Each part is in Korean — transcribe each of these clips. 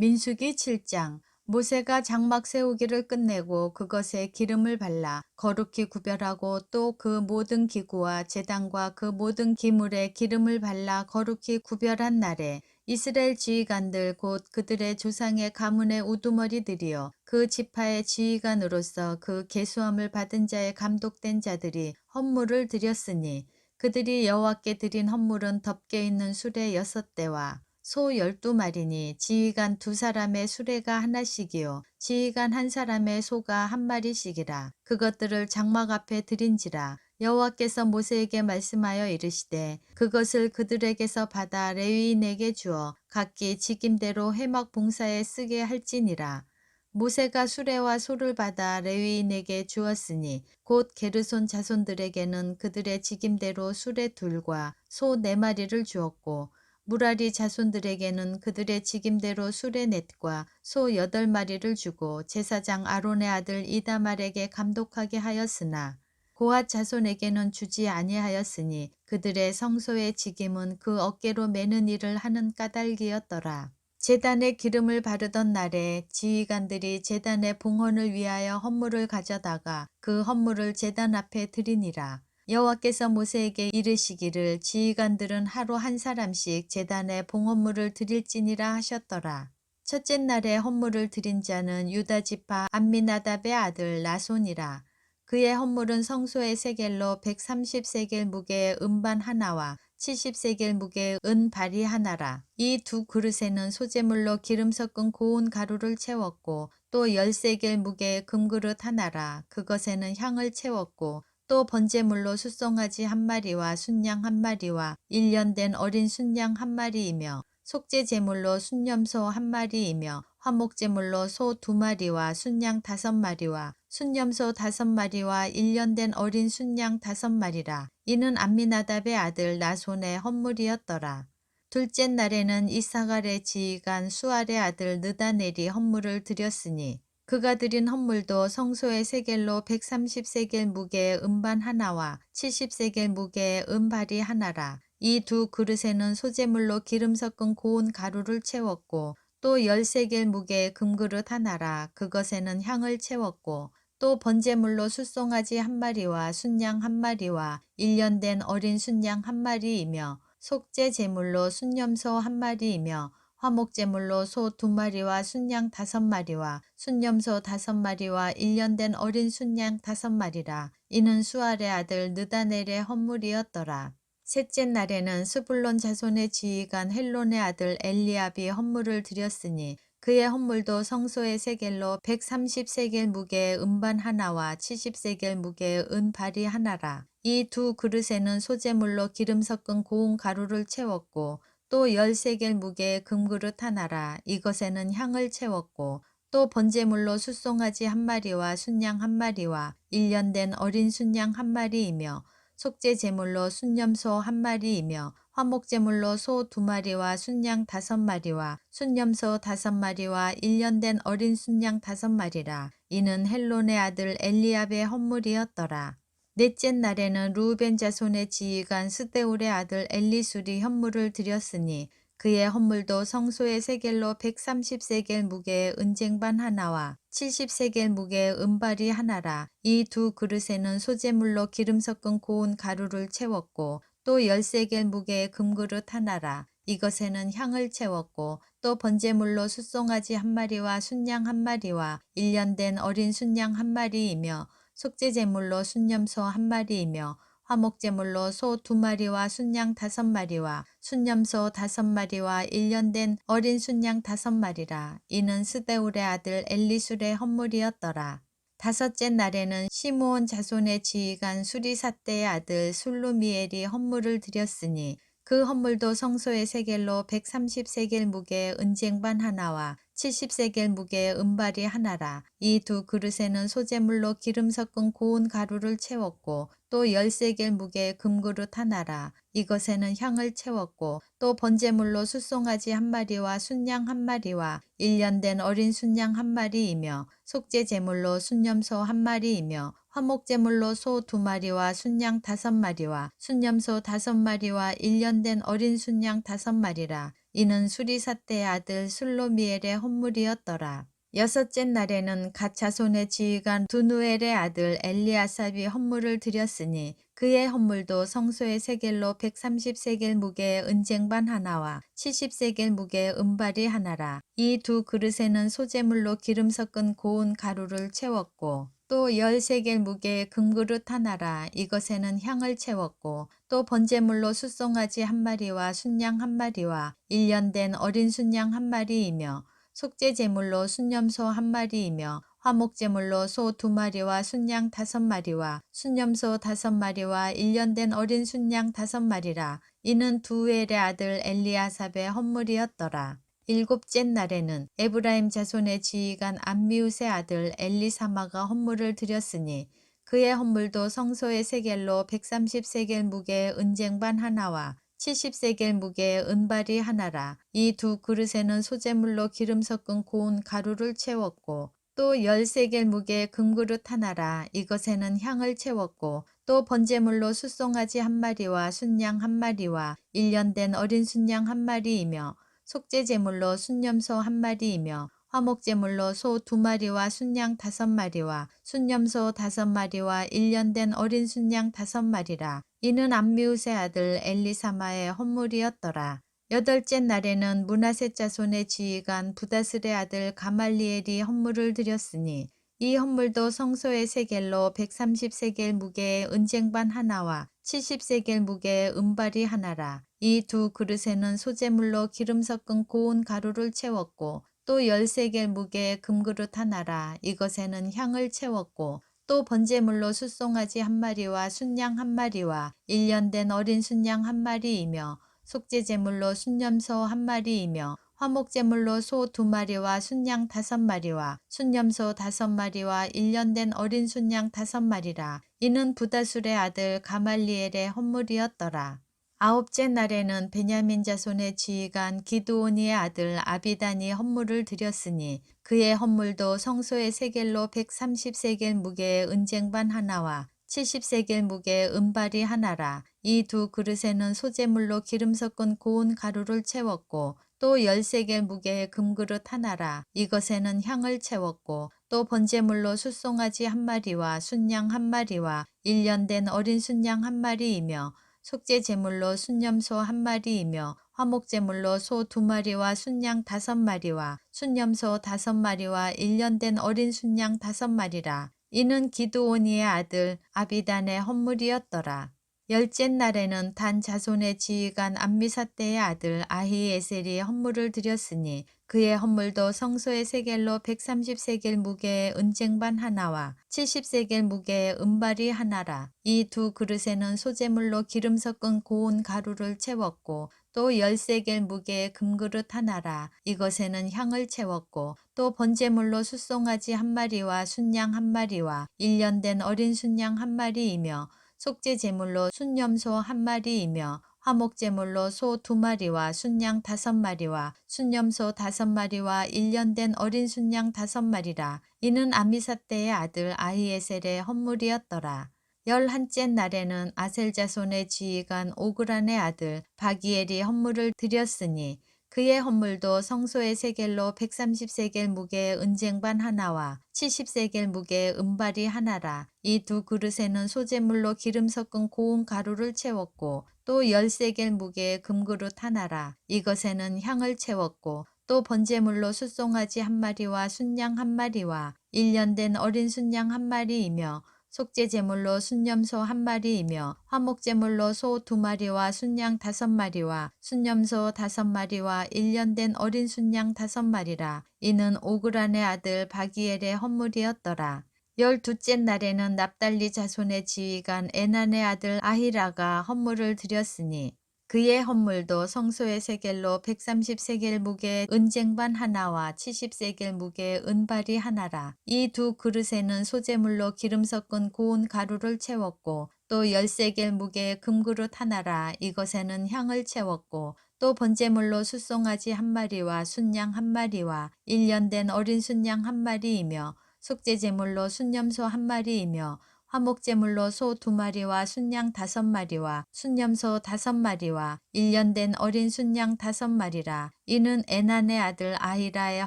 민수기 7장. 모세가 장막 세우기를 끝내고 그것에 기름을 발라 거룩히 구별하고 또 그 모든 기구와 제단과 그 모든 기물에 기름을 발라 거룩히 구별한 날에 이스라엘 지휘관들 곧 그들의 조상의 가문의 우두머리들이요 그 지파의 지휘관으로서 그 계수함을 받은 자의 감독된 자들이 헌물을 드렸으니 그들이 여호와께 드린 헌물은 덮개 있는 수레 6대와 소 12마리니 지휘관 2사람의 수레가 하나씩이요 지휘관 1사람의 소가 1마리씩이라. 그것들을 장막 앞에 드린지라. 여호와께서 모세에게 말씀하여 이르시되 그것을 그들에게서 받아 레위인에게 주어 각기 직임대로 회막 봉사에 쓰게 할지니라. 모세가 수레와 소를 받아 레위인에게 주었으니 곧 게르손 자손들에게는 그들의 직임대로 수레 2과 소 4마리를 주었고 무라리 자손들에게는 그들의 직임대로 수레 4과 소 8마리를 주고 제사장 아론의 아들 이다말에게 감독하게 하였으나 고앗 자손에게는 주지 아니하였으니 그들의 성소의 직임은 그 어깨로 매는 일을 하는 까닭이었더라. 제단에 기름을 바르던 날에 지휘관들이 제단의 봉헌을 위하여 헌물을 가져다가 그 헌물을 제단 앞에 드리니라. 여호와께서 모세에게 이르시기를 지휘관들은 하루 1사람씩 제단에 봉헌물을 드릴지니라 하셨더라. 첫째 날에 헌물을 드린 자는 유다 지파 암미나답의 아들 나손이라. 그의 헌물은 성소의 세겔로 130세겔 무게의 은반 하나와 70세겔 무게의 은발이 하나라. 이 2그릇에는 소재물로 기름 섞은 고운 가루를 채웠고 또 10세겔 무게의 금그릇 하나라. 그것에는 향을 채웠고 또 번제물로 숫송아지 1마리와 순양 1마리와 1년 된 어린 순양 1마리이며 속죄 제물로 순염소 1마리이며 화목제물로 소 2마리와 순양 5마리와 순염소 5마리와 1년 된 어린 순양 5마리라. 이는 암미나답의 아들 나손의 헌물이었더라. 둘째 날에는 이사갈의 지휘관 수알의 아들 느다넬이 헌물을 드렸으니 그가 드린 헌물도 성소의 세겔로 130세겔 무게의 은반 하나와 70세겔 무게의 은발이 하나라. 이 2그릇에는 소재물로 기름 섞은 고운 가루를 채웠고 또 10세겔 무게의 금그릇 하나라. 그것에는 향을 채웠고 또 번제물로 숫송아지 1마리와 순양 1마리와 1년 된 어린 순양 1마리이며 속죄 제물로 순염소 1마리이며 화목제물로 소 2마리와 순양 5마리와 순염소 5마리와 1년 된 어린 순양 5마리라. 이는 수알의 아들 느다넬의 헌물이었더라. 셋째 날에는 스불론 자손의 지휘관 헬론의 아들 엘리압이 헌물을 드렸으니 그의 헌물도 성소의 세겔로 130세겔 무게의 은반 하나와 70세겔 무게의 은발이 하나라. 이 2그릇에는 소재물로 기름 섞은 고운 가루를 채웠고 또 10세겔 무게의 금그릇 하나라. 이것에는 향을 채웠고 또 번제물로 숫송아지 1마리와 순양 1마리와 1년 된 어린 순양 1마리이며 속죄 제물로 순염소 1마리이며 화목제물로 소 2마리와 순양 5마리와 순염소 5마리와 1년 된 어린 순양 5마리라. 이는 헬론의 아들 엘리압의 헌물이었더라. 넷째 날에는 르우벤 자손의 지휘관 스데울의 아들 엘리술이 헌물을 드렸으니 그의 헌물도 성소의 세겔로 130세겔 무게의 은쟁반 하나와 70세겔 무게의 은발이 하나라. 이 2그릇에는 소재물로 기름 섞은 고운 가루를 채웠고 또 10세겔 무게의 금그릇 하나라. 이것에는 향을 채웠고 또 번제물로 숫송아지 1마리와 순양 1마리와 1년 된 어린 순양 1마리이며 속죄 제물로 순염소 1마리이며 화목제물로 소 2마리와 순양 5마리와 순염소 5마리와 1년 된 어린 순양 5마리라. 이는 스데울의 아들 엘리술의 헌물이었더라. 다섯째 날에는 시므온 자손의 지휘관 수리사대의 아들 술루미엘이 헌물을 드렸으니 그 헌물도 성소의 세겔로 130세겔 무게의 은쟁반 하나와 70세겔 무게의 은발이 하나라. 이 2그릇에는 소재물로 기름 섞은 고운 가루를 채웠고 또 10세겔 무게의 금그릇 하나라. 이것에는 향을 채웠고 또 번제물로 숫송아지 한 마리와 순양 한 마리와 1년 된 어린 순양 한 마리이며 속죄 제물로 순염소 한 마리이며 화목 제물로 소 2마리와 순양 5마리와 순염소 5마리와 1년 된 어린 순양 5마리라. 이는 수리사떼의 아들 술로미엘의 헌물이었더라. 여섯째 날에는 갓 자손의 지휘관 두누엘의 아들 엘리아삽이 헌물을 드렸으니 그의 헌물도 성소의 세겔로 130세겔 무게의 은쟁반 하나와 70세겔 무게의 은발이 하나라. 이 두 그릇에는 소재물로 기름 섞은 고운 가루를 채웠고 또 10세겔 무게의 금그릇 하나라. 이것에는 향을 채웠고 또 번제물로 숫송아지 한 마리와 순양 한 마리와 1년 된 어린 순양 한 마리이며 속죄 제물로 순염소 한 마리이며 화목 제물로 소 2마리와 순양 5마리와 순염소 5마리와 1년 된 어린 순양 5마리라. 이는 두엘의 아들 엘리아삽의 헌물이었더라. 일곱째 날에는 에브라임 자손의 지휘관 암미웃의 아들 엘리사마가 헌물을 드렸으니 그의 헌물도 성소의 세겔로 130세겔 무게의 은쟁반 하나와 70세겔 무게의 은발이 하나라. 이 두 그릇에는 소재물로 기름 섞은 고운 가루를 채웠고 또 10세겔 무게의 금그릇 하나라. 이것에는 향을 채웠고 또 번제물로 숫송아지 한 마리와 순양 한 마리와 1년 된 어린 순양 한 마리이며 속죄 제물로 순염소 한 마리이며 화목 제물로 소 2마리와 순양 5마리와 순염소 5마리와 1년 된 어린 순양 5마리라. 이는 암미웃의 아들 엘리사마의 헌물이었더라. 여덟째 날에는 므낫세 자손의 지휘관 부다슬의 아들 가말리엘이 헌물을 드렸으니 이 헌물도 성소의 세겔로 130세겔 무게의 은쟁반 하나와 70세겔 무게의 은발이 하나라. 이 두 그릇에는 소재물로 기름 섞은 고운 가루를 채웠고 또 10세겔 무게의 금그릇 하나라. 이것에는 향을 채웠고 또 번제물로 숫송아지 한 마리와 순양 한 마리와 1년 된 어린 순양 한 마리이며 속죄 제물로 순염소 한 마리이며 화목 제물로 소 2마리와 순양 5마리와 순염소 5마리와 1년 된 어린 순양 5마리라. 이는 부다술의 아들 가말리엘의 헌물이었더라. 아홉째 날에는 베냐민 자손의 지휘관 기드온이의 아들 아비단이 헌물을 드렸으니 그의 헌물도 성소의 세겔로 130세겔 무게의 은쟁반 하나와 70세겔 무게의 은발이 하나라. 이 두 그릇에는 소재물로 기름 섞은 고운 가루를 채웠고 또 10세겔 무게의 금그릇 하나라. 이것에는 향을 채웠고 또 번제물로 숫송아지 한 마리와 순양 한 마리와 1년 된 어린 순양 한 마리이며 속죄 제물로 순염소 한 마리이며 화목 제물로 소 2마리와 순양 5마리와 순염소 5마리와 1년 된 어린 순양 5마리라. 이는 기드온이의 아들 아비단의 헌물이었더라. 열째 날에는 단 자손의 지휘관 암미사떼의 아들 아히에셀이 헌물을 드렸으니 그의 헌물도 성소의 세겔로 130세겔 무게의 은쟁반 하나와 70세겔 무게의 은발이 하나라. 이 두 그릇에는 소재물로 기름 섞은 고운 가루를 채웠고 또 10세겔 무게의 금그릇 하나라. 이것에는 향을 채웠고 또 번제물로 숫송아지 한 마리와 순양 한 마리와 1년 된 어린 순양 한 마리이며 속죄 제물로 순염소 한 마리이며 화목 제물로 소 2마리와 순양 5마리와 순염소 5마리와 1년 된 어린 순양 5마리라. 이는 아미사떼의 아들 아히에셀의 헌물이었더라. 11째 날에는 아셀 자손의 지휘관 오그란의 아들 바기엘이 헌물을 드렸으니 그의 헌물도 성소의 세겔로 130세겔 무게의 은쟁반 하나와 70세겔 무게의 은발이 하나라. 이 두 그릇에는 소재물로 기름 섞은 고운 가루를 채웠고 또 10세겔 무게의 금그릇 하나라. 이것에는 향을 채웠고 또 번제물로 숫송아지 한 마리와 순양 한 마리와 1년 된 어린 순양 한 마리이며 속죄 제물로 순염소 한 마리이며 화목 제물로 소 2마리와 순양 5마리와 순염소 5마리와 1년 된 어린 순양 5마리라. 이는 오그란의 아들 바기엘의 헌물이었더라. 12째 날에는 납달리 자손의 지휘관 에난의 아들 아히라가 헌물을 드렸으니 그의 헌물도 성소의 세겔로 130세겔 무게의 은쟁반 하나와 70세겔 무게의 은발이 하나라. 이 두 그릇에는 소재물로 기름 섞은 고운 가루를 채웠고 또 10세겔 무게의 금그릇 하나라. 이것에는 향을 채웠고 또 번제물로 숫송아지 한 마리와 순양 한 마리와 1년 된 어린 순양 한 마리이며 속죄제물로 순염소 한 마리이며 화목제물로 소 2마리와 순양 5마리와 순염소 5마리와 1년 된 어린 순양 5마리라. 이는 에난의 아들 아히라의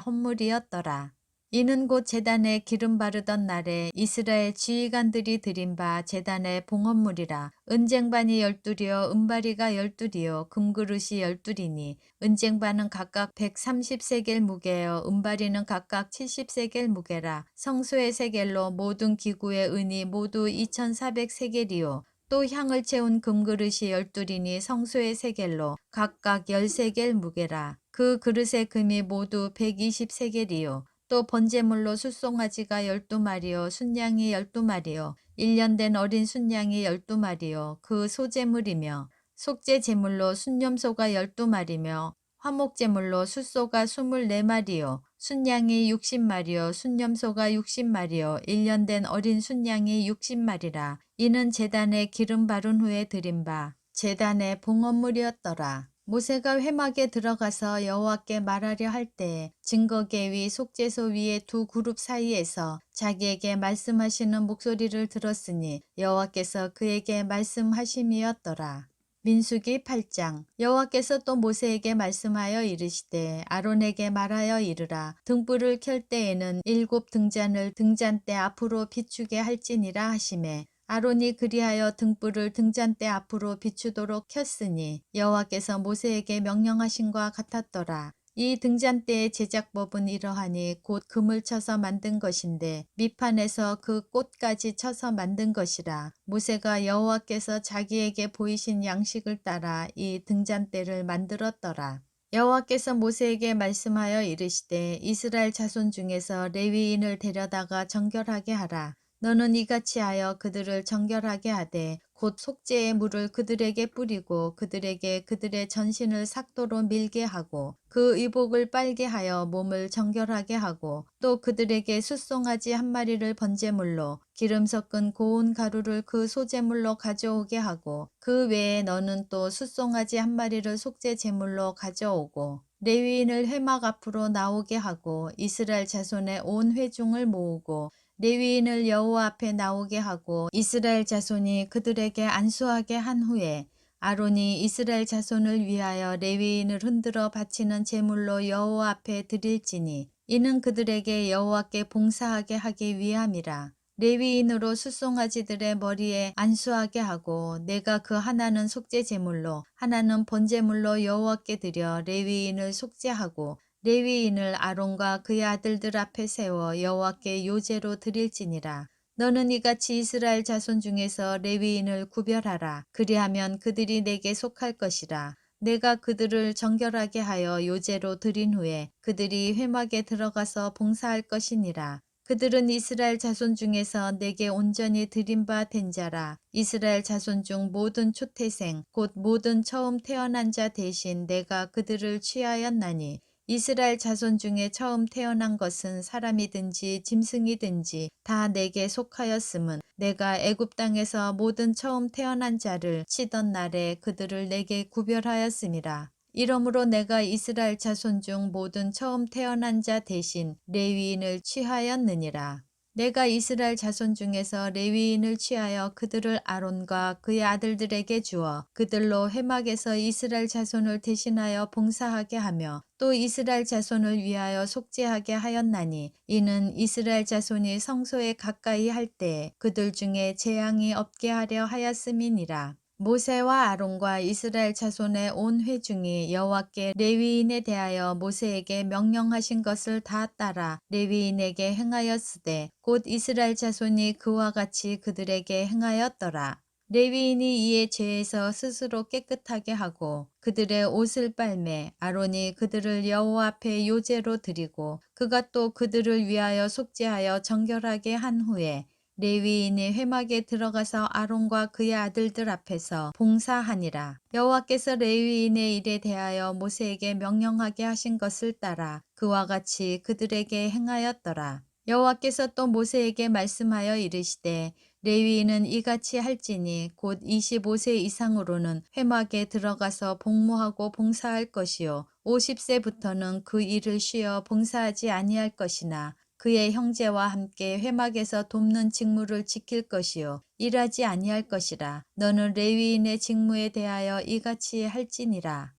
헌물이었더라. 이는 곧 제단에 기름 바르던 날에 이스라엘 지휘관들이 드린 바 제단의 봉헌물이라. 은쟁반이 12이요 은바리가 12이요 금그릇이 12이니 은쟁반은 각각 130세겔 무게요 은바리는 각각 70세겔 무게라. 성소의 세겔로 모든 기구의 은이 모두 2400세겔이요 또 향을 채운 금그릇이 12이니 성소의 세겔로 각각 10세겔 무게라. 그 그릇의 금이 모두 120세겔이요 또 번제물로 숫송아지가 12마리요 순양이 12마리요 1년 된 어린 순양이 12마리요 그 소제물이며 속죄제물로 순염소가 12마리며 화목제물로 숫소가 24마리요 순양이 60마리요 순염소가 60마리요 1년 된 어린 순양이 60마리라. 이는 제단에 기름 바른 후에 드린 바 제단의 봉헌물이었더라. 모세가 회막에 들어가서 여호와께 말하려 할 때에 증거계 위 속죄소 위의 두 그룹 사이에서 자기에게 말씀하시는 목소리를 들었으니 여호와께서 그에게 말씀하심이었더라. 민수기 8장. 여호와께서 또 모세에게 말씀하여 이르시되 아론에게 말하여 이르라. 등불을 켤 때에는 7 등잔을 등잔대 앞으로 비추게 할지니라 하시매 아론이 그리하여 등불을 등잔대 앞으로 비추도록 켰으니 여호와께서 모세에게 명령하신과 같았더라. 이 등잔대의 제작법은 이러하니 곧 금을 쳐서 만든 것인데 밑판에서 그 꽃까지 쳐서 만든 것이라. 모세가 여호와께서 자기에게 보이신 양식을 따라 이 등잔대를 만들었더라. 여호와께서 모세에게 말씀하여 이르시되 이스라엘 자손 중에서 레위인을 데려다가 정결하게 하라. 너는 이같이 하여 그들을 정결하게 하되 곧 속죄의 물을 그들에게 뿌리고 그들에게 그들의 전신을 삭도로 밀게 하고 그 의복을 빨게 하여 몸을 정결하게 하고 또 그들에게 숫송아지 한 마리를 번제물로 기름 섞은 고운 가루를 그 소제물로 가져오게 하고 그 외에 너는 또 숫송아지 한 마리를 속죄제물로 가져오고 레위인을 회막 앞으로 나오게 하고 이스라엘 자손의 온 회중을 모으고 레위인을 여호와 앞에 나오게 하고 이스라엘 자손이 그들에게 안수하게 한 후에 아론이 이스라엘 자손을 위하여 레위인을 흔들어 바치는 제물로 여호와 앞에 드릴지니 이는 그들에게 여호와께 봉사하게 하기 위함이라. 레위인으로 숫송아지들의 머리에 안수하게 하고 내가 그 하나는 속죄 제물로 하나는 번제물로 여호와께 드려 레위인을 속죄하고 레위인을 아론과 그의 아들들 앞에 세워 여호와께 요제로 드릴지니라. 너는 이같이 이스라엘 자손 중에서 레위인을 구별하라. 그리하면 그들이 내게 속할 것이라. 내가 그들을 정결하게 하여 요제로 드린 후에 그들이 회막에 들어가서 봉사할 것이니라. 그들은 이스라엘 자손 중에서 내게 온전히 드린 바 된 자라. 이스라엘 자손 중 모든 초태생 곧 모든 처음 태어난 자 대신 내가 그들을 취하였나니 이스라엘 자손 중에 처음 태어난 것은 사람이든지 짐승이든지 다 내게 속하였음은 내가 애굽 땅에서 모든 처음 태어난 자를 치던 날에 그들을 내게 구별하였음이라. 이러므로 내가 이스라엘 자손 중 모든 처음 태어난 자 대신 레위인을 취하였느니라. 내가 이스라엘 자손 중에서 레위인을 취하여 그들을 아론과 그의 아들들에게 주어 그들로 회막에서 이스라엘 자손을 대신하여 봉사하게 하며 또 이스라엘 자손을 위하여 속죄하게 하였나니 이는 이스라엘 자손이 성소에 가까이 할 때에 그들 중에 재앙이 없게 하려 하였음이니라. 모세와 아론과 이스라엘 자손의 온 회중이 여호와께 레위인에 대하여 모세에게 명령하신 것을 다 따라 레위인에게 행하였으되 곧 이스라엘 자손이 그와 같이 그들에게 행하였더라. 레위인이 이에 죄에서 스스로 깨끗하게 하고 그들의 옷을 빨매 아론이 그들을 여호와 앞에 요제로 드리고 그가 또 그들을 위하여 속죄하여 정결하게 한 후에 레위인이 회막에 들어가서 아론과 그의 아들들 앞에서 봉사하니라. 여호와께서 레위인의 일에 대하여 모세에게 명령하게 하신 것을 따라 그와 같이 그들에게 행하였더라. 여호와께서 또 모세에게 말씀하여 이르시되 레위인은 이같이 할지니 곧 25세 이상으로는 회막에 들어가서 복무하고 봉사할 것이요 50세부터는 그 일을 쉬어 봉사하지 아니할 것이나 그의 형제와 함께 회막에서 돕는 직무를 지킬 것이요 일하지 아니할 것이라. 너는 레위인의 직무에 대하여 이같이 할지니라.